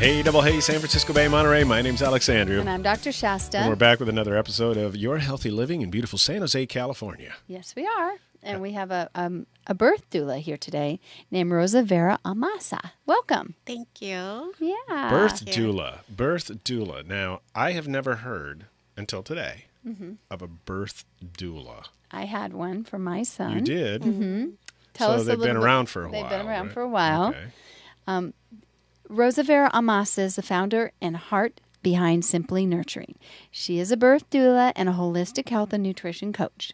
Hey, double hey, San Francisco Bay, Monterey. My name's Alex Andrew. And I'm Dr. Shasta. And we're back with another episode of Your Healthy Living in beautiful San Jose, California. Yes, we are. And we have a birth doula here today named Rosevera Amasa. Welcome. Thank you. Yeah. Birth doula. Now, I have never heard until today of a birth doula. I had one for my son. You did? Mm-hmm. So they've been around for a while. They've been around right? for a while. Okay. Rosevera Amasa is the founder and heart behind Simply Nurturing. She is a birth doula and a holistic health and nutrition coach.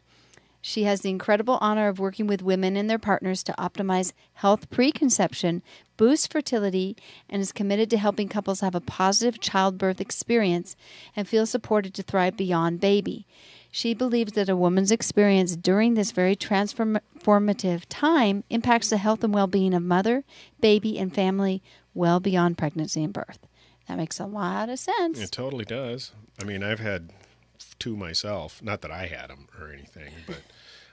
She has the incredible honor of working with women and their partners to optimize health preconception, boost fertility, and is committed to helping couples have a positive childbirth experience and feel supported to thrive beyond baby. She believes that a woman's experience during this very transformative time impacts the health and well-being of mother, baby, and family well beyond pregnancy and birth. That makes a lot of sense. It totally does. I mean, I've had two myself. Not that I had them or anything, but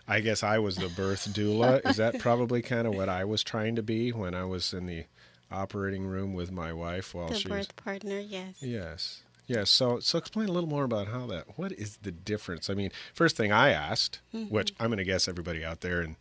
I guess I was the birth doula. Is that probably kind of what I was trying to be when I was in the operating room with my wife while The she birth partner, yes. Yes. Yes. So explain a little more about what is the difference? I mean, first thing I asked, which I'm going to guess everybody out there in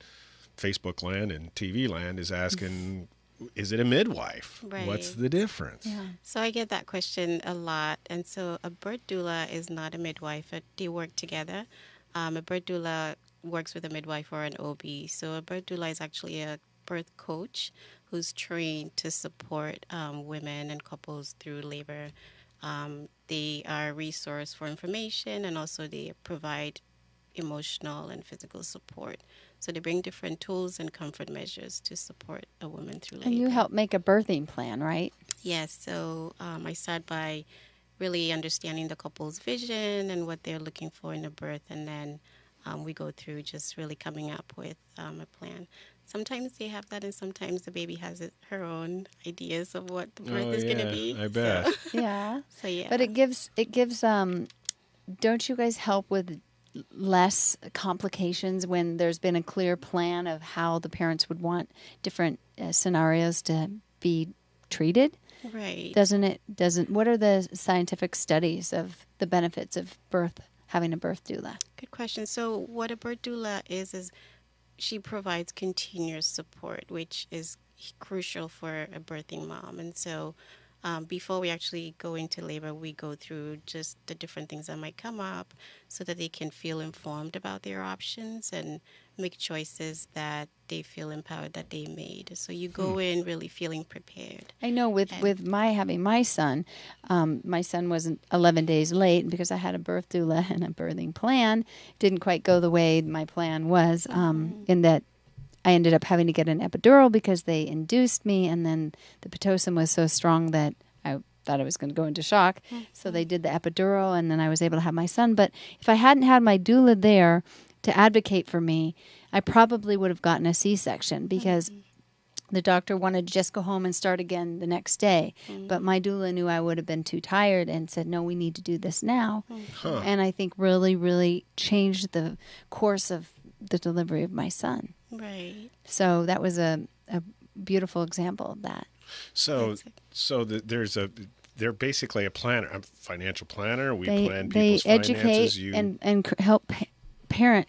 Facebook land and TV land is asking, is it a midwife? Right. What's the difference? Yeah. So I get that question a lot. And so a birth doula is not a midwife. They work together. A birth doula works with a midwife or an OB. So a birth doula is actually a birth coach who's trained to support women and couples through labor. They are a resource for information, and also they provide emotional and physical support. So they bring different tools and comfort measures to support a woman through labor. And you help make a birthing plan, right? Yes. So I start by really understanding the couple's vision and what they're looking for in a birth, and then we go through just really coming up with a plan. Sometimes they have that, and sometimes the baby has her own ideas of what the birth is going to be. I bet. Yeah. So yeah. But it gives don't you guys help with less complications when there's been a clear plan of how the parents would want different scenarios to be treated? Right. What are the scientific studies of the benefits of having a birth doula? Good question. So what a birth doula is she provides continuous support, which is crucial for a birthing mom. And so before we actually go into labor, we go through just the different things that might come up so that they can feel informed about their options and make choices that they feel empowered that they made. So you go in really feeling prepared. I know with having my son wasn't 11 days late because I had a birth doula and a birthing plan. Didn't quite go the way my plan was in that I ended up having to get an epidural because they induced me, and then the Pitocin was so strong that I thought I was going to go into shock. So they did the epidural, and then I was able to have my son. But if I hadn't had my doula there to advocate for me, I probably would have gotten a C-section because the doctor wanted to just go home and start again the next day. But my doula knew I would have been too tired and said, no, we need to do this now. And I think really, really changed the course of the delivery of my son. Right. So that was a beautiful example of that. They're basically a planner, a financial planner. We plan they people's educate finances. and help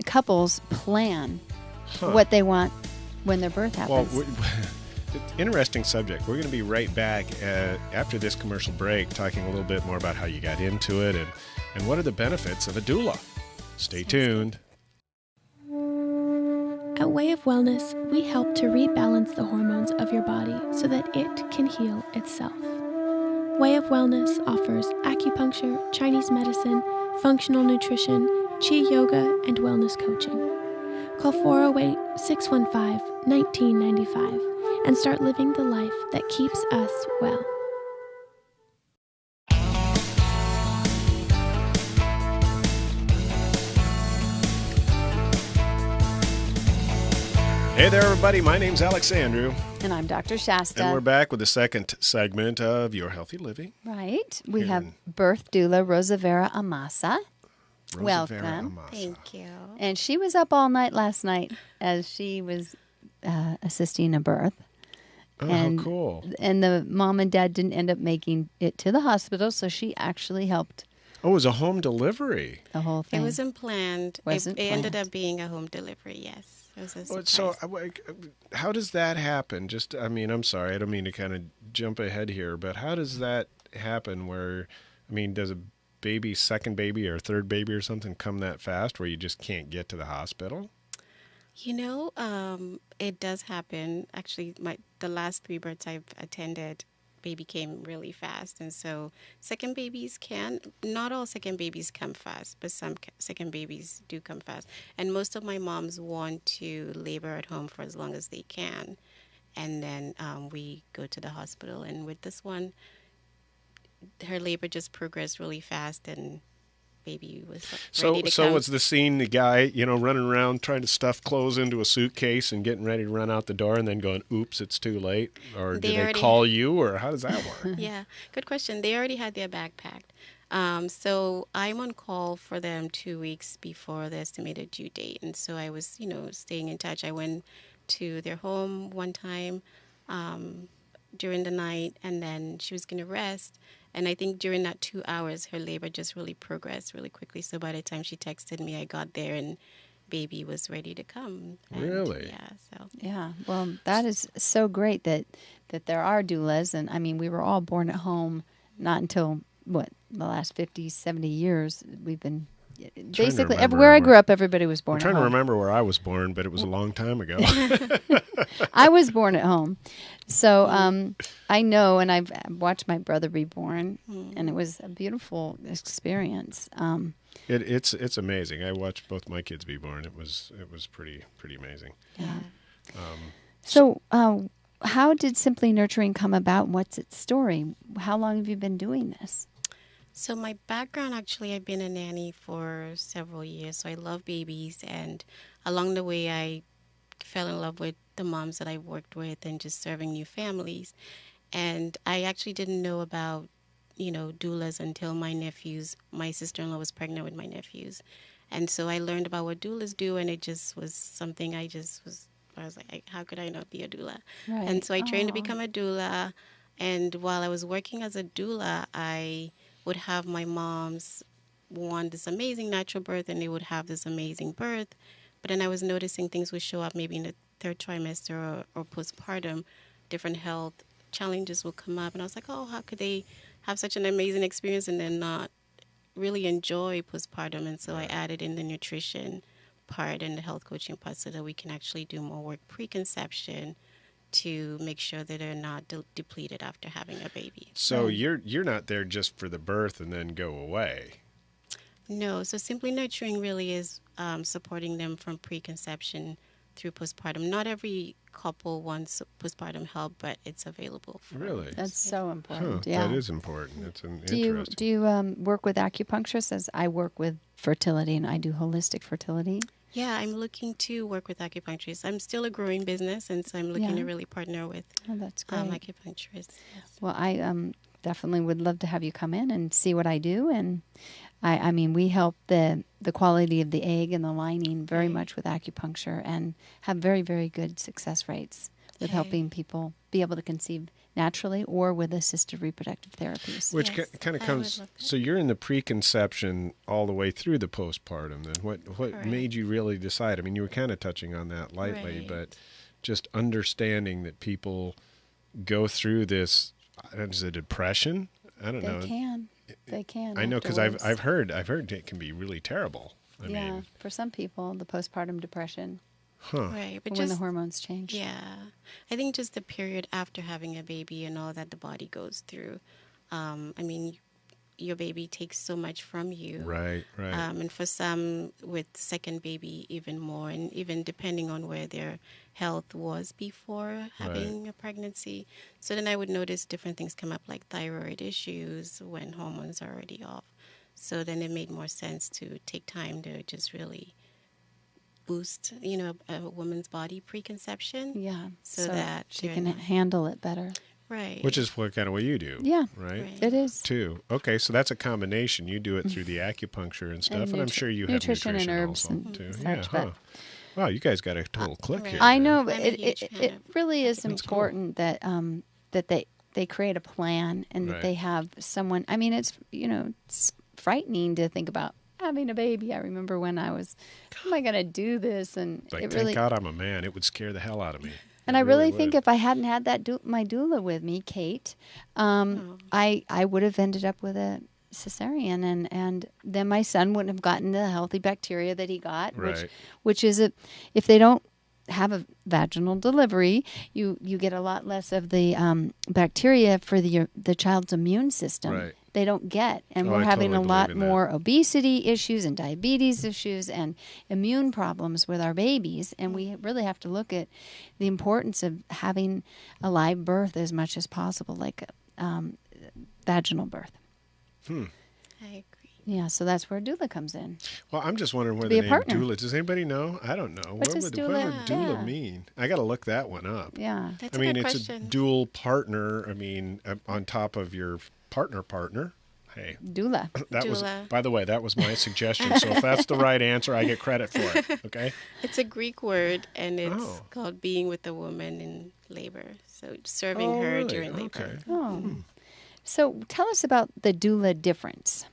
couples plan what they want when their birth happens. Well, interesting subject. We're going to be right back after this commercial break, talking a little bit more about how you got into it and what are the benefits of a doula. Stay tuned. At Way of Wellness, we help to rebalance the hormones of your body so that it can heal itself. Way of Wellness offers acupuncture, Chinese medicine, functional nutrition, Chi yoga, and wellness coaching. Call 408-615-1995 and start living the life that keeps us well. Hey there, everybody. My name's Alex Andrew. And I'm Dr. Shasta. And we're back with the second segment of Your Healthy Living. Right. We have birth doula Rosevera Amasa. Welcome. Amasa. Thank you. And she was up all night last night as she was assisting a birth. Oh, and how cool. and the mom and dad didn't end up making it to the hospital, so she actually helped Oh, it was a home delivery. the whole It thing. wasn't planned. Wasn't It ended planned. up being a home delivery, yes. It was a surprise. So, how does that happen? Just, I mean, I'm sorry, I don't mean to kind of jump ahead here, but how does that happen where, I mean, does a baby, second baby or third baby or something come that fast where you just can't get to the hospital? It does happen. Actually, the last 3 births I've attended, baby came really fast. And so second babies not all second babies come fast, but some second babies do come fast. And most of my moms want to labor at home for as long as they can. And then we go to the hospital. And with this one, her labor just progressed really fast, and baby was ready to come. So was the scene the guy, running around trying to stuff clothes into a suitcase and getting ready to run out the door and then going, oops, it's too late? Or do they call you, or how does that work? Yeah, good question. They already had their bag packed. So I'm on call for them 2 weeks before the estimated due date. And so I was, staying in touch. I went to their home one time during the night, and then she was going to rest. And I think during that 2 hours, her labor just really progressed really quickly. So by the time she texted me, I got there and baby was ready to come. And really? Yeah. So. Yeah. Well, that is so great that there are doulas. And I mean, we were all born at home, not until, the last 50, 70 years. We've been basically everywhere I grew up, everybody was born at home. I'm trying to remember where I was born, but it was a long time ago. I was born at home. So I know, and I've watched my brother be born, and it was a beautiful experience. It's amazing. I watched both my kids be born. It was pretty amazing. Yeah. So how did Simply Nurturing come about, and what's its story? How long have you been doing this? So my background, actually, I've been a nanny for several years. So I love babies, and along the way, I fell in love with the moms that I worked with and just serving new families. And I actually didn't know about, doulas until my sister-in-law was pregnant with my nephews. And so I learned about what doulas do, and it just was something I was like, how could I not be a doula? Right. And so I trained to become a doula. And while I was working as a doula, I would have my moms want this amazing natural birth, and they would have this amazing birth. But then I was noticing things would show up maybe in the 3rd trimester or postpartum. Different health challenges will come up. And I was like, oh, how could they have such an amazing experience and then not really enjoy postpartum? And so I added in the nutrition part and the health coaching part so that we can actually do more work pre-conception to make sure that they're not depleted after having a baby. So you're not there just for the birth and then go away. No, so Simply Nurturing really is supporting them from preconception through postpartum. Not every couple wants postpartum help, but it's available. Really? That's so important. Yeah. That is important. It's Do you work with acupuncturists? As I work with fertility, and I do holistic fertility. Yeah, I'm looking to work with acupuncturists. I'm still a growing business, and so I'm looking to really partner with that's great. acupuncturists. Yes. Well, I definitely would love to have you come in and see what I do. And I mean, we help the quality of the egg and the lining very much with acupuncture, and have very, very good success rates with helping people be able to conceive naturally or with assisted reproductive therapies. Which kind of comes, so you're in the preconception all the way through the postpartum. Then what made you really decide? I mean, you were kind of touching on that lightly, but just understanding that people go through this, is it depression? I don't know. They can. I know, because I've heard it can be really terrible. I mean, for some people, the postpartum depression. Right, but when the hormones change. Yeah, I think just the period after having a baby and all that the body goes through. I mean, your baby takes so much from you. Right. And for some, with second baby, even more, and even depending on where their health was before having a pregnancy. So then I would notice different things come up, like thyroid issues when hormones are already off. So then it made more sense to take time to just really boost, a woman's body preconception. Yeah. So that she can handle it better. Right. Which is what kind of what you do. Yeah. Right? It is. Too. Okay, so that's a combination. You do it through the acupuncture and stuff, and I'm sure you have nutrition and herbs also, and too. such. Wow, you guys got a total click here. I know, I'm but a huge fan it of- really is That's cool. important that that they create a plan and that Right. they have someone. I mean, it's it's frightening to think about having a baby. I remember when I was, how am I going to do this? And It's like, it thank really. God I'm a man. It would scare the hell out of me. And It I really think would. if I hadn't had that my doula with me, Kate, I would have ended up with a cesarean, and then my son wouldn't have gotten the healthy bacteria that he got, Right. which is if they don't have a vaginal delivery, you get a lot less of the bacteria for the child's immune system. Right. They don't get, and Oh, we're I having totally a lot believe in that. more obesity issues and diabetes issues and immune problems with our babies, and we really have to look at the importance of having a live birth as much as possible, like vaginal birth. I agree. Yeah, so that's where doula comes in. Well, I'm just wondering where be the a name partner. doula. Does anybody know? I don't know. What What does would doula- doula yeah. mean? I got to look that one up. Yeah. That's I a mean, good it's question. a dual partner. I mean, on top of your partner. Hey, Doula. that was, Doula. by the way, that was my suggestion. So if that's the right answer, I get credit for it. Okay. It's a Greek word, and it's Oh. called being with the woman in labor. So serving Oh, her really? during labor. Okay. Oh. So tell us about the doula difference.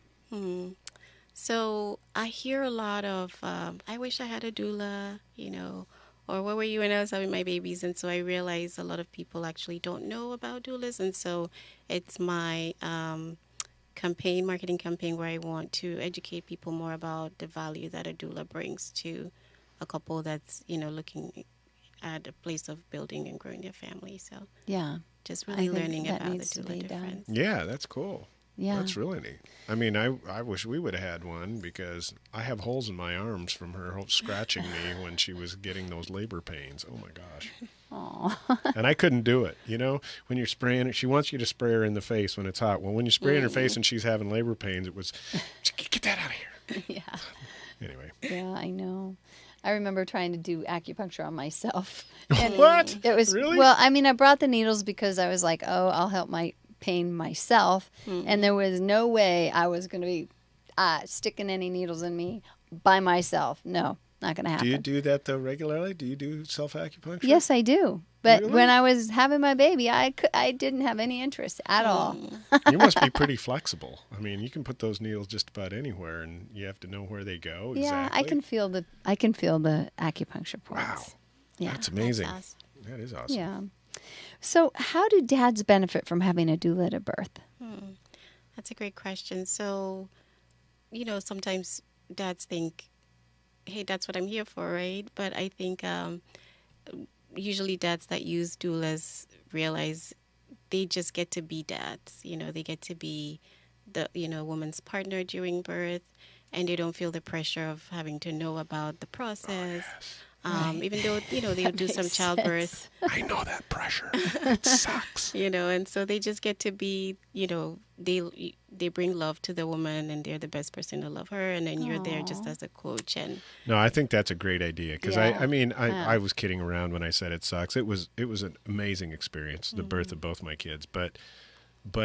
So I hear a lot of, I wish I had a doula, or where were you when I was having my babies? And so I realize a lot of people actually don't know about doulas. And so it's my marketing campaign where I want to educate people more about the value that a doula brings to a couple that's, looking at a place of building and growing their family. So Yeah. just I really think learning that about the needs to doula be done. difference. Yeah, that's cool. Yeah. That's really neat. I mean, I wish we would have had one because I have holes in my arms from her scratching me when she was getting those labor pains. Oh my gosh. Aw. And I couldn't do it. When you're spraying it, she wants you to spray her in the face when it's hot. Well, when you spray in her face and she's having labor pains, it was, get that out of here. Yeah. Anyway. Yeah, I know. I remember trying to do acupuncture on myself. What? It was Really? Well, I mean, I brought the needles because I was like, oh, I'll help my pain myself, and there was no way I was going to be sticking any needles in me by myself. No, not going to happen. Do you do that though regularly? Do you do self-acupuncture? Yes, I do. But Really? when I was having my baby, I didn't have any interest at all. You must be pretty flexible. I mean, you can put those needles just about anywhere, and you have to know where they go. Yeah, exactly. I can feel the acupuncture points. Wow. Yeah. That's amazing. That's awesome. That is awesome. Yeah. So, how do dads benefit from having a doula at birth? That's a great question. So, sometimes dads think, hey, that's what I'm here for, right? But I think usually dads that use doulas realize they just get to be dads. They get to be the, woman's partner during birth, and they don't feel the pressure of having to know about the process. Even though, they'll do some makes childbirth. I know that pressure. It sucks. And so they just get to be, they bring love to the woman, and they're the best person to love her, and then you're there just as a coach. And No, I think that's a great idea because Yeah. I was kidding around when I said it sucks. It was an amazing experience, the birth of both my kids. But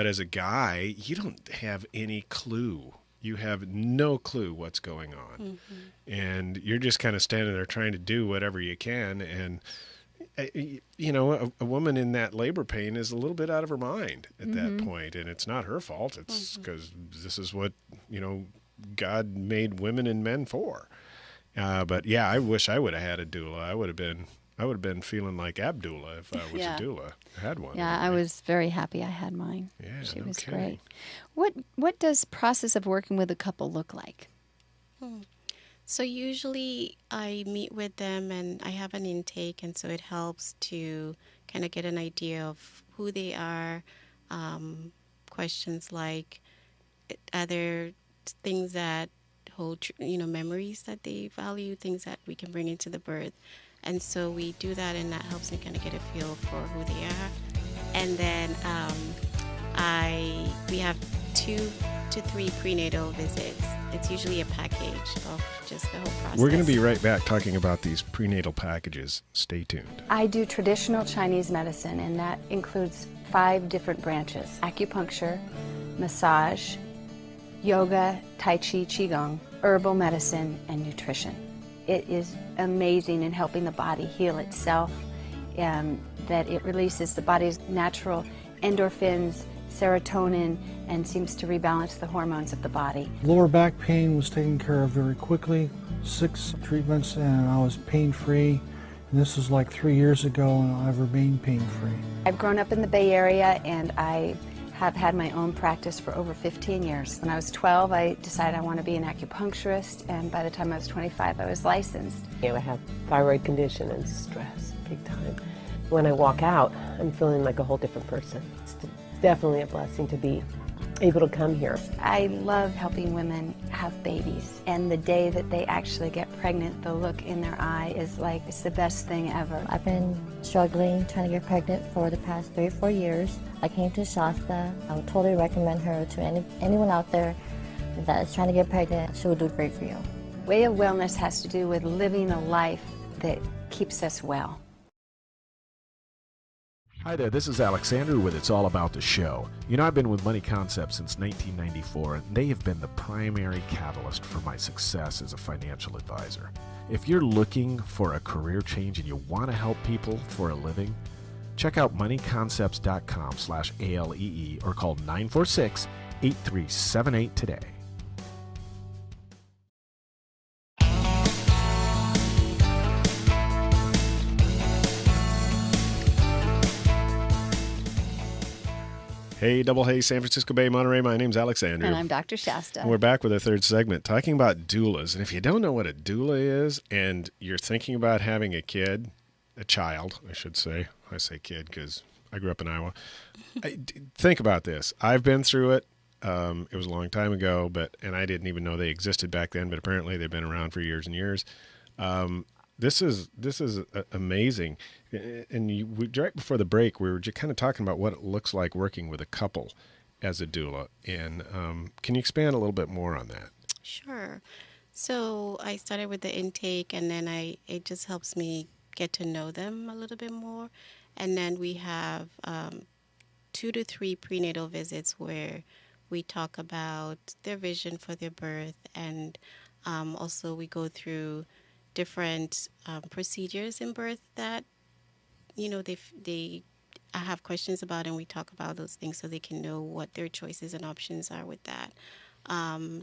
as a guy, you don't have any clue. You have no clue what's going on. And you're just kind of standing there trying to do whatever you can. And, a woman in that labor pain is a little bit out of her mind at that point. And it's not her fault. It's because this is what, God made women and men for. But yeah, I wish I would have had a doula. I would have been feeling like Abdullah if I was Yeah. a doula. I had one. Yeah, I was very happy I had mine. Yeah, She no was kidding. great. What does process of working with a couple look like? so usually I meet with them, and I have an intake, and so it helps to kind of get an idea of who they are. Questions like, are there things that hold, memories that they value, things that we can bring into the birth. And so we do that, and that helps me kind of get a feel for who they are. And then we have 2 to 3 prenatal visits. It's usually a package of just the whole process. We're going to be right back talking about these prenatal packages. Stay tuned. I do traditional Chinese medicine, and that includes 5 different branches: acupuncture, massage, yoga, tai chi, qigong, herbal medicine, and nutrition. it is amazing in helping the body heal itself, and that it releases the body's natural endorphins, serotonin, and seems to rebalance the hormones of the body. Lower back pain was taken care of very quickly, 6 treatments, and I was pain-free. And this was like 3 years ago, and I've remained pain-free. I've grown up in the Bay Area, and I have had my own practice for over 15 years. When I was 12, I decided I want to be an acupuncturist, and by the time I was 25, I was licensed. I have thyroid condition and stress, big time. When I walk out, I'm feeling like a whole different person. It's definitely a blessing to be able to come here. I love helping women have babies, and the day that they actually get pregnant, the look in their eye is like, it's the best thing ever. I've been struggling trying to get pregnant for the past 3 or 4 years. I came to Shasta. I would totally recommend her to anyone out there that is trying to get pregnant. She will do great for you. Way of wellness has to do with living a life that keeps us well. Hi there, this is Alexander with It's All About the Show. You know, I've been with Money Concepts since 1994, and they have been the primary catalyst for my success as a financial advisor. If you're looking for a career change and you want to help people for a living, check out moneyconcepts.com/ALEE or call 946-8378 today. Hey, Double Hey, San Francisco Bay, Monterey. My name's Alexander. And I'm Dr. Shasta. And we're back with our third segment talking about doulas. And if you don't know what a doula is and you're thinking about having a kid, a child, I should say. I say kid because I grew up in Iowa. Think about this. I've been through it. It was a long time ago, and I didn't even know they existed back then, but apparently they've been around for years and years. This is amazing. And right before the break, we were just kind of talking about what it looks like working with a couple as a doula. And can you expand a little bit more on that? Sure. So I started with the intake, and then it just helps me get to know them a little bit more. And then we have 2 to 3 prenatal visits where we talk about their vision for their birth, and also we go through different procedures in birth that, you know, I have questions about, and we talk about those things so they can know what their choices and options are with that.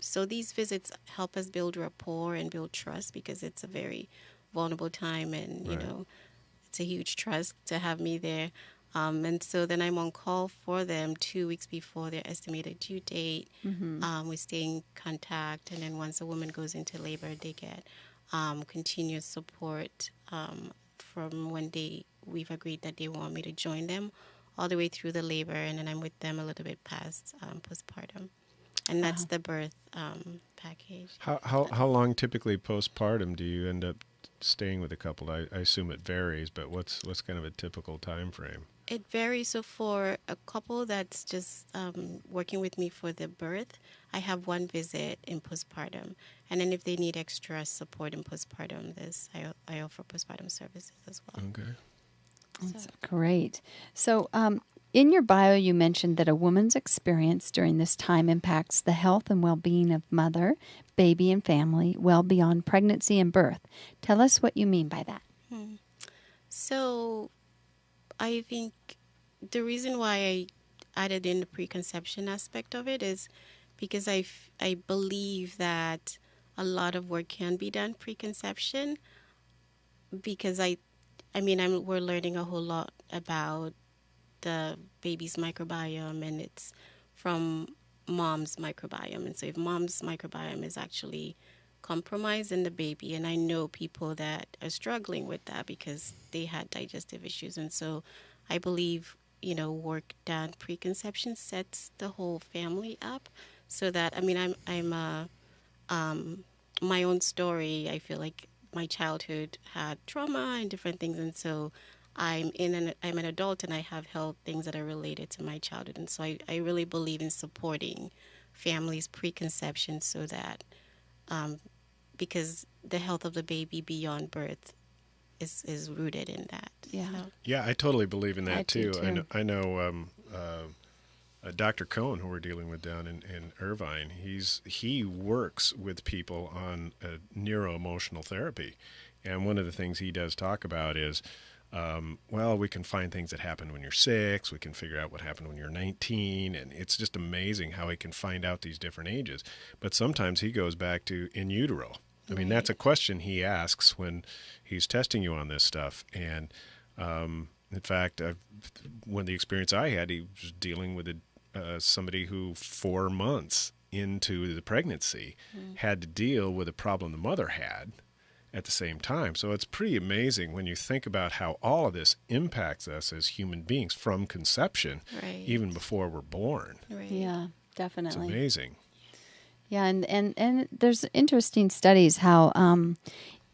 So these visits help us build rapport and build trust, because it's a very vulnerable time, and, you know, it's a huge trust to have me there. And so then I'm on call for them 2 weeks before their estimated due date. Mm-hmm. We stay in contact, and then once a woman goes into labor, they get continuous support from when we've agreed that they want me to join them all the way through the labor, and then I'm with them a little bit past postpartum. And that's the birth package. How long typically postpartum do you end up staying with a couple? I assume it varies, but what's kind of a typical time frame? It varies. So for a couple that's just working with me for the birth, I have 1 visit in postpartum. And then if they need extra support in postpartum, I offer postpartum services as well. Okay. That's great. So in your bio, you mentioned that a woman's experience during this time impacts the health and well-being of mother, baby, and family well beyond pregnancy and birth. Tell us what you mean by that. So I think the reason why I added in the preconception aspect of it is because I believe that a lot of work can be done preconception, because we're learning a whole lot about the baby's microbiome, and it's from mom's microbiome. And so if mom's microbiome is actually compromised in the baby, and I know people that are struggling with that because they had digestive issues, and so I believe, you know, work done preconception sets the whole family up, so that, I'm my own story. I feel like my childhood had trauma and different things, and so I'm an adult, and I have held things that are related to my childhood, and so I really believe in supporting families' preconception, so that because the health of the baby beyond birth is rooted in that. Yeah. So. Yeah, I totally believe in that too. too. I know Dr. Cohn, who we're dealing with down in Irvine, he works with people on neuro-emotional therapy. And one of the things he does talk about is, well, we can find things that happened when you're 6. We can figure out what happened when you're 19. And it's just amazing how he can find out these different ages. But sometimes he goes back to in utero. I mean, that's a question he asks when he's testing you on this stuff. And in fact, when the experience I had, he was dealing with somebody who 4 months into the pregnancy had to deal with a problem the mother had at the same time. So it's pretty amazing when you think about how all of this impacts us as human beings from conception, even before we're born. Yeah, definitely. It's amazing. Yeah, and there's interesting studies how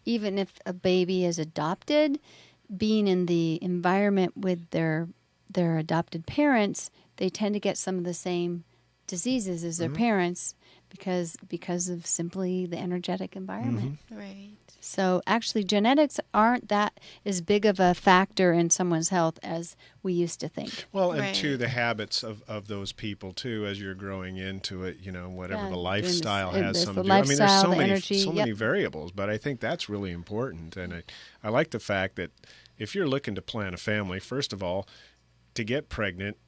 even if a baby is adopted, being in the environment with their adopted parents, they tend to get some of the same diseases as their parents because of simply the energetic environment. Right. So actually genetics aren't that as big of a factor in someone's health as we used to think. Well, and to the habits of those people too, as you're growing into it, whatever the lifestyle has something to do. I mean, there's so many variables, but I think that's really important. And I like the fact that if you're looking to plan a family, first of all, to get pregnant,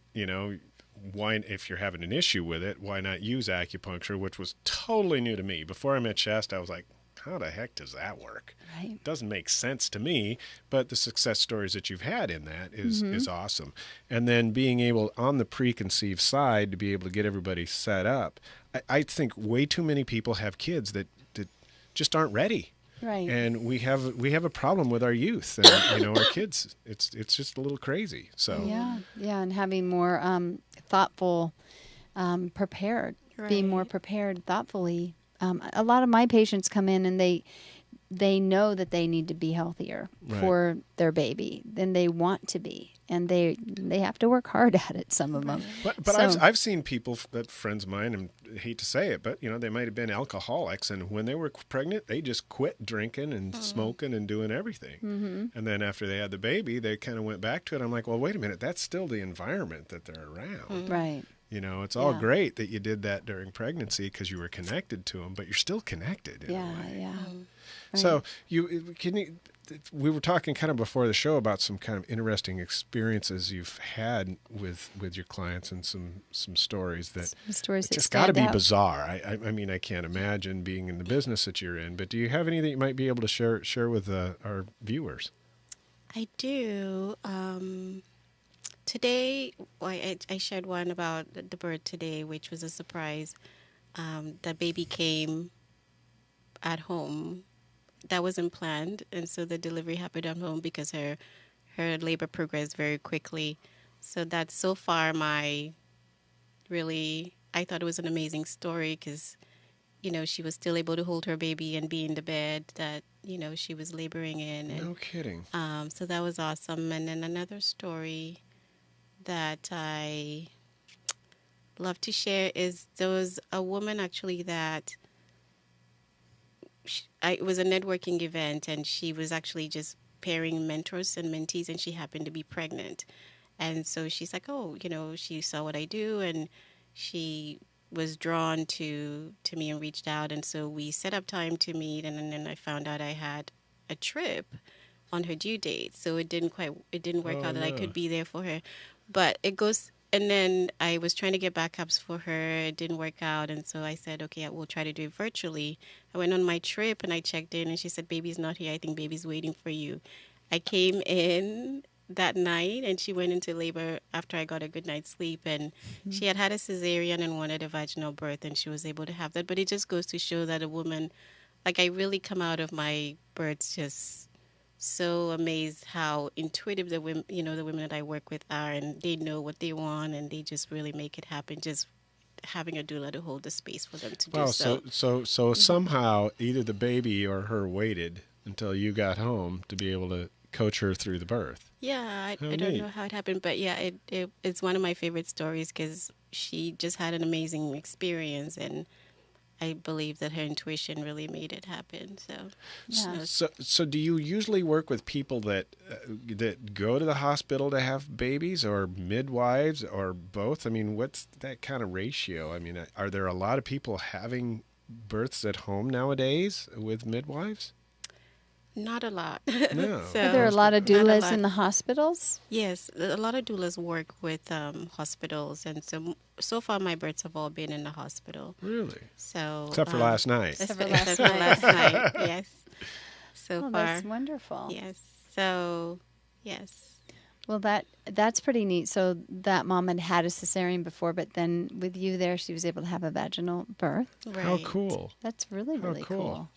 why, if you're having an issue with it, why not use acupuncture, which was totally new to me. Before I met Shasta, I was like, how the heck does that work? Right. It doesn't make sense to me, but the success stories that you've had in that is awesome. And then being able, on the preconceived side, to be able to get everybody set up. I think way too many people have kids that just aren't ready. Right. And we have a problem with our youth and our kids. It's just a little crazy. So yeah, and having more thoughtful, prepared, being more prepared thoughtfully. A lot of my patients come in and they know that they need to be healthier for their baby than they want to be, and they have to work hard at it. Some of them. But I've seen people, that friends of mine, and I hate to say it, but they might have been alcoholics, and when they were pregnant, they just quit drinking and smoking and doing everything. And then after they had the baby, they kind of went back to it. I'm like, well, wait a minute, that's still the environment that they're around. Right. It's all great that you did that during pregnancy because you were connected to them, but you're still connected in a way. Yeah. Right. So we were talking kind of before the show about some kind of interesting experiences you've had with your clients and some stories that just got to be bizarre. I mean, I can't imagine being in the business that you're in, but do you have any that you might be able to share with our viewers? I do. Today, I shared one about the birth today, which was a surprise. The baby came at home. That wasn't planned, and so the delivery happened at home because her labor progressed very quickly. So that's so far I thought it was an amazing story because, she was still able to hold her baby and be in the bed that, she was laboring in. And, no kidding. So that was awesome. And then another story that I love to share is there was a woman actually that it was a networking event, and she was actually just pairing mentors and mentees, and she happened to be pregnant. And so she's like, she saw what I do, and she was drawn to me and reached out. And so we set up time to meet, and then I found out I had a trip on her due date. So it didn't work out that I could be there for her. But it goes, and then I was trying to get backups for her. It didn't work out. And so I said, okay, we'll try to do it virtually. I went on my trip and I checked in, and she said, baby's not here. I think baby's waiting for you. I came in that night, and she went into labor after I got a good night's sleep. And she had a cesarean and wanted a vaginal birth, and she was able to have that. But it just goes to show that a woman, I really come out of my births just so amazed how intuitive the women, the women that I work with are, and they know what they want, and they just really make it happen. Just having a doula to hold the space for them to do so. So somehow either the baby or her waited until you got home to be able to coach her through the birth. Yeah, I don't know how it happened, but yeah, it's one of my favorite stories because she just had an amazing experience, and I believe that her intuition really made it happen. So, Yeah. So do you usually work with people that go to the hospital to have babies, or midwives, or both? I mean, what's that kind of ratio? I mean, are there a lot of people having births at home nowadays with midwives? not a lot. No. Are there a lot of not a doulas lot. in the hospitals? Yes, a lot of doulas work with hospitals, and so far my births have all been in the hospital. Really? So Except for last night. Except for except last for last night, yes. So Oh, far, that's wonderful. yes. So, yes. Well, that's pretty neat. So that mom had a cesarean before, but then with you there, she was able to have a vaginal birth. Right. How cool. That's really, How really cool. cool.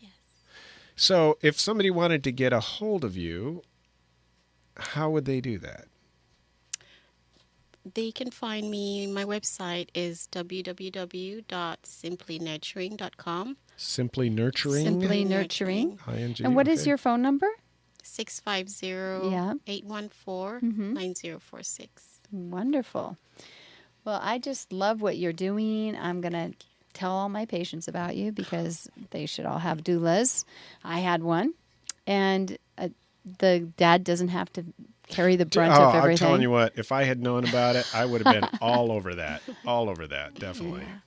So if somebody wanted to get a hold of you, how would they do that? They can find me. My website is www.simplynurturing.com. Simply Nurturing? Simply Nurturing. ING, And what is okay. your phone number? 650-814-9046. Wonderful. Well, I just love what you're doing. I'm going to tell all my patients about you because they should all have doulas. I had one. And the dad doesn't have to carry the brunt of everything. I'm telling you what, if I had known about it, I would have been all over that, definitely. Yeah.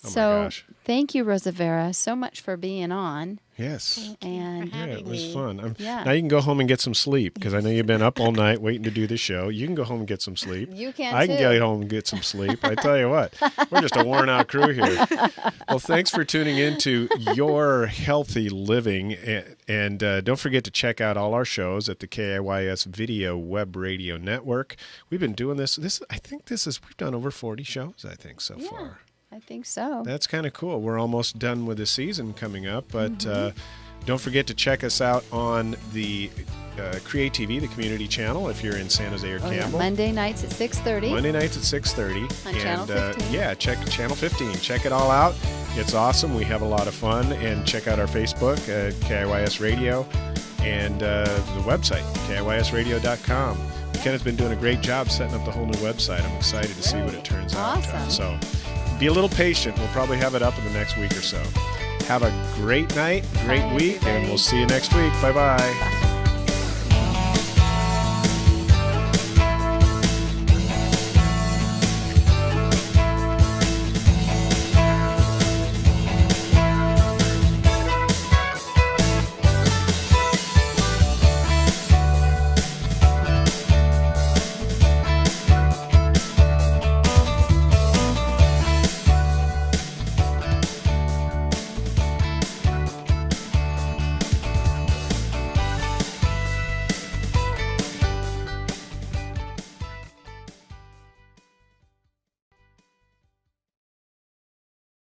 Oh So my gosh. thank you, Rosevera, so much for being on. Yes. And for Yeah, having it was me. fun. Yeah. Now you can go home and get some sleep because I know you've been up all night waiting to do the show. You can go home and get some sleep. You can I can too. get home and get some sleep. I tell you what, we're just a worn out crew here. Well, thanks for tuning in to Your Healthy Living. And don't forget to check out all our shows at the KIYS Video Web Radio Network. We've been doing this. We've done over 40 shows, I think, so far. I think so. That's kind of cool. We're almost done with the season coming up, but don't forget to check us out on the Create TV, the community channel, if you're in San Jose or Campbell. Monday nights at 6:30. Monday nights at 6:30. On Channel 15. Yeah, check Channel 15. Check it all out. It's awesome. We have a lot of fun. And check out our Facebook, KIYS Radio, and the website, KIYSradio.com. Kenneth's been doing a great job setting up the whole new website. I'm excited to see what it turns out. Awesome. So be a little patient. We'll probably have it up in the next week or so. Have a great night, great Bye, week, and everybody. we'll see you next week. Bye-bye. Bye.